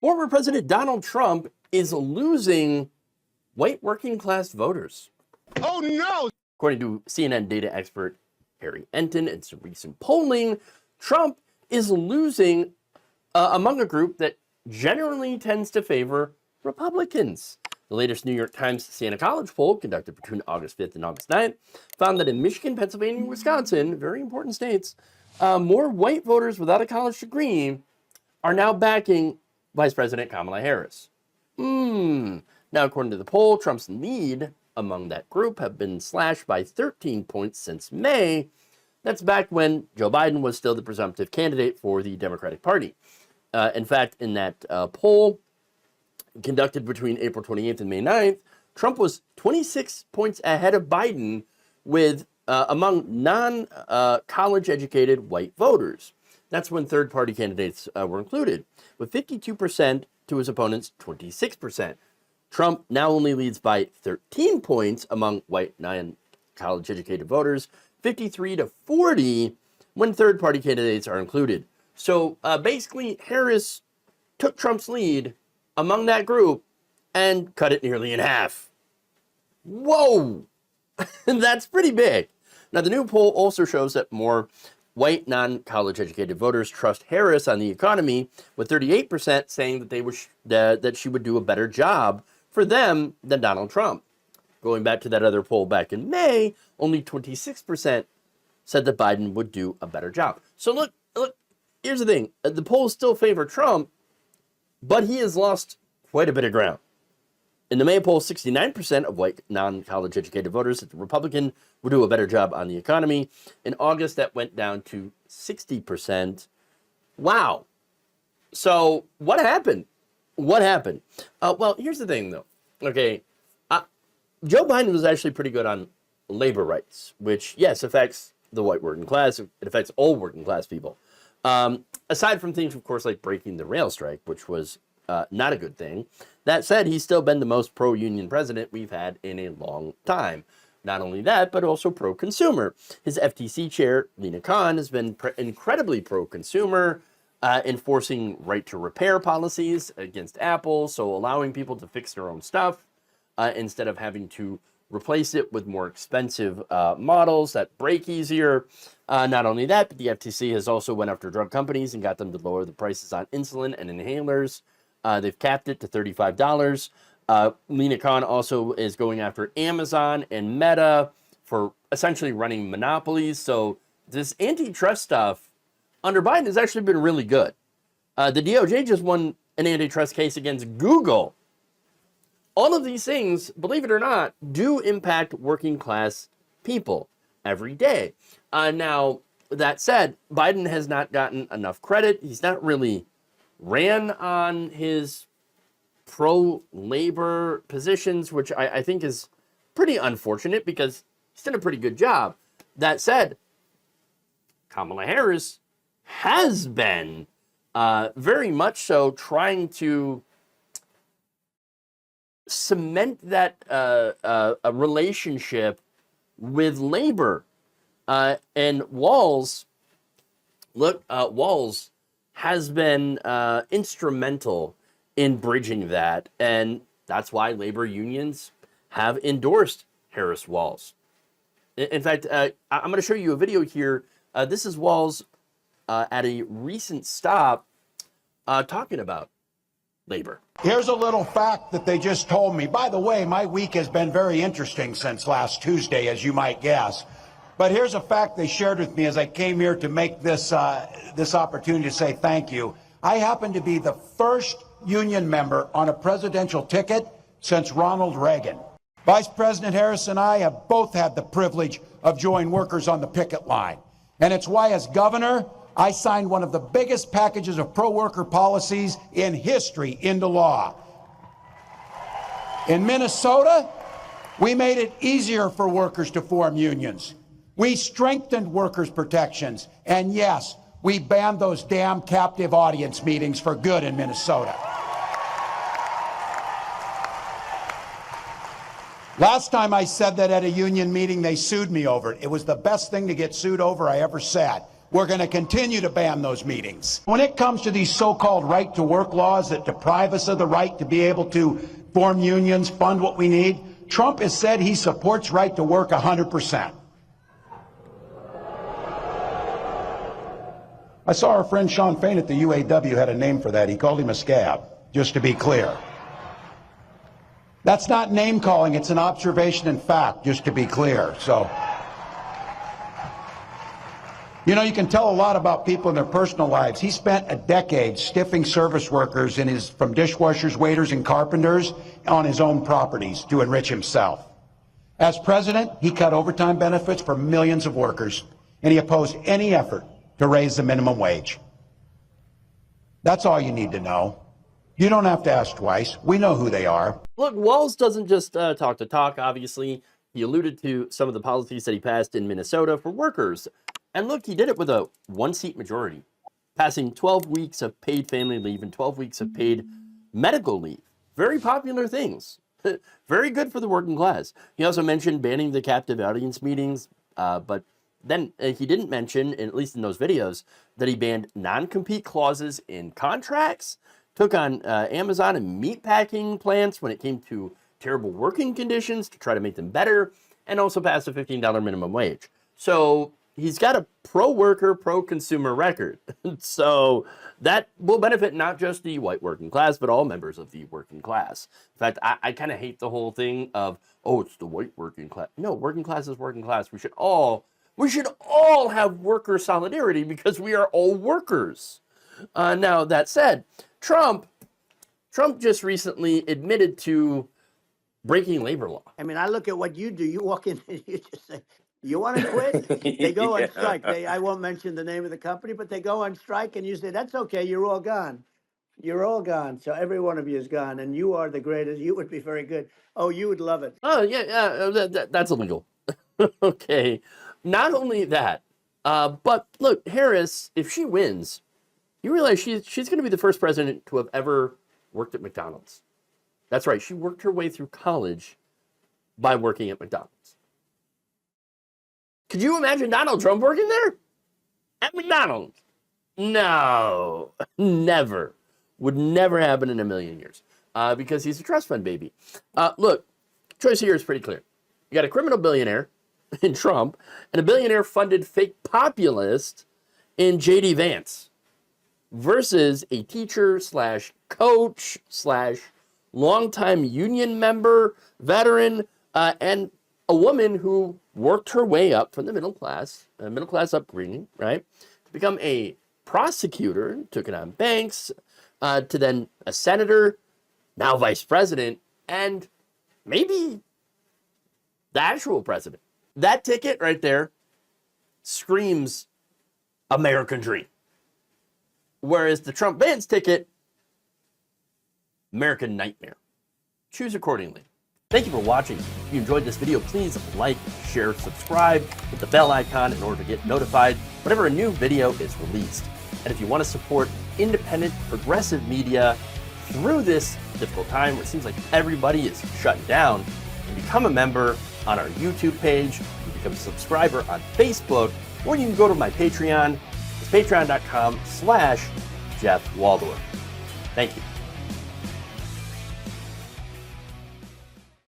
Former President Donald Trump is losing white working class voters. Oh no! According to CNN data expert Harry Enton and some recent polling, Trump is losing among a group that generally tends to favor Republicans. The latest New York Times Siena College poll, conducted between August 5th and August 9th, found that in Michigan, Pennsylvania, and Wisconsin, very important states, more white voters without a college degree are now backing Vice President Kamala Harris. Now, according to the poll, Trump's lead among that group have been slashed by 13 points since May. That's back when Joe Biden was still the presumptive candidate for the Democratic Party. In fact, in that poll conducted between April 28th and May 9th, Trump was 26 points ahead of Biden with among non-college educated white voters. That's when third-party candidates were included, with 52% to his opponent's 26%. Trump now only leads by 13 points among white non-college educated voters, 53 to 40 when third-party candidates are included. So basically, Harris took Trump's lead among that group and cut it nearly in half. Whoa! That's pretty big. Now, the new poll also shows that more white non-college educated voters trust Harris on the economy, with 38% saying that they wish that she would do a better job for them than Donald Trump. Going back to that other poll back in May, only 26% said that Biden would do a better job. So look, here's the thing. The polls still favor Trump, but he has lost quite a bit of ground. In the May poll, 69% of white non-college educated voters said the Republican would do a better job on the economy. In August, that went down to 60%. Wow. So what happened? What happened? Well, here's the thing, though. Okay, Joe Biden was actually pretty good on labor rights, which, yes, affects the white working class. It affects all working class people. Aside from things, of course, like breaking the rail strike, which was not a good thing. That said, he's still been the most pro-union president we've had in a long time. Not only that, but also pro-consumer. His FTC chair, Lina Khan, has been incredibly pro-consumer, enforcing right-to-repair policies against Apple, so allowing people to fix their own stuff instead of having to replace it with more expensive models that break easier. Not only that, but the FTC has also went after drug companies and got them to lower the prices on insulin and inhalers. They've capped it to $35. Lina Khan also is going after Amazon and Meta for essentially running monopolies. So this antitrust stuff under Biden has actually been really good. The DOJ just won an antitrust case against Google. All of these things, believe it or not, do impact working class people every day. Now, that said, Biden has not gotten enough credit. He's not really ran on his pro-labor positions, which I think is pretty unfortunate because he's done a pretty good job. That said, Kamala Harris has been very much so trying to cement that a relationship with labor. And Walz has been instrumental in bridging that, and that's why labor unions have endorsed Harris Walz. In fact, I'm going to show you a video here. This is Walz at a recent stop talking about labor. Here's a little fact that they just told me. By the way, my week has been very interesting since last Tuesday, as you might guess. But here's a fact they shared with me as I came here to make this opportunity to say thank you. I happen to be the first union member on a presidential ticket since Ronald Reagan. Vice President Harris and I have both had the privilege of joining workers on the picket line. And it's why, as governor, I signed one of the biggest packages of pro-worker policies in history into law. In Minnesota, we made it easier for workers to form unions. We strengthened workers' protections. And yes, we banned those damn captive audience meetings for good in Minnesota. Last time I said that at a union meeting, they sued me over it. It was the best thing to get sued over I ever said. We're going to continue to ban those meetings. When it comes to these so-called right-to-work laws that deprive us of the right to be able to form unions, fund what we need, Trump has said he supports right to work 100%. I saw our friend Sean Fain at the UAW had a name for that. He called him a scab, just to be clear. That's not name calling, it's an observation and fact, just to be clear. So, you know, you can tell a lot about people in their personal lives. He spent a decade stiffing service workers from dishwashers, waiters, and carpenters on his own properties to enrich himself. As president, he cut overtime benefits for millions of workers, and he opposed any effort to raise the minimum wage. That's all you need to know. You don't have to ask twice. We know who they are. Look, Walz doesn't just talk to talk, obviously. He alluded to some of the policies that he passed in Minnesota for workers. And look, he did it with a one-seat majority, passing 12 weeks of paid family leave and 12 weeks of paid medical leave. Very popular things. Very good for the working class. He also mentioned banning the captive audience meetings, but then he didn't mention, at least in those videos, that he banned non-compete clauses in contracts, took on Amazon and meatpacking plants when it came to terrible working conditions to try to make them better, and also passed a $15 minimum wage. So he's got a pro-worker, pro-consumer record. So that will benefit not just the white working class, but all members of the working class. In fact, I kind of hate the whole thing of, oh, it's the white working class. No, working class is working class. We should all have worker solidarity because we are all workers. Now, that said, Trump just recently admitted to breaking labor law. I mean, I look at what you do. You walk in and you just say, you want to quit? They go on strike. I won't mention the name of the company, but they go on strike and you say, that's okay, you're all gone. You're all gone. So every one of you is gone and you are the greatest. You would be very good. Oh, you would love it. Oh, yeah, that's illegal. Okay. Not only that, but look, Harris, if she wins, you realize she's going to be the first president to have ever worked at McDonald's. That's right. She worked her way through college by working at McDonald's. Could you imagine Donald Trump working there? At McDonald's? No, never. Would never happen in a million years because he's a trust fund baby. Look, choice here is pretty clear. You got a criminal billionaire in Trump and a billionaire funded fake populist in J.D. Vance versus a teacher slash coach slash longtime union member, veteran, and a woman who worked her way up from the middle class upbringing, right, to become a prosecutor, took it on banks, to then a senator, now vice president, and maybe the actual president. That ticket right there screams American dream. Whereas the Trump-Vance ticket, American nightmare. Choose accordingly. Thank you for watching. If you enjoyed this video, please like, share, subscribe, hit the bell icon in order to get notified whenever a new video is released. And if you want to support independent, progressive media through this difficult time where it seems like everybody is shutting down, you can become a member on our YouTube page, you can become a subscriber on Facebook, or you can go to my Patreon. It's patreon.com/Jeff Waldorf. Thank you.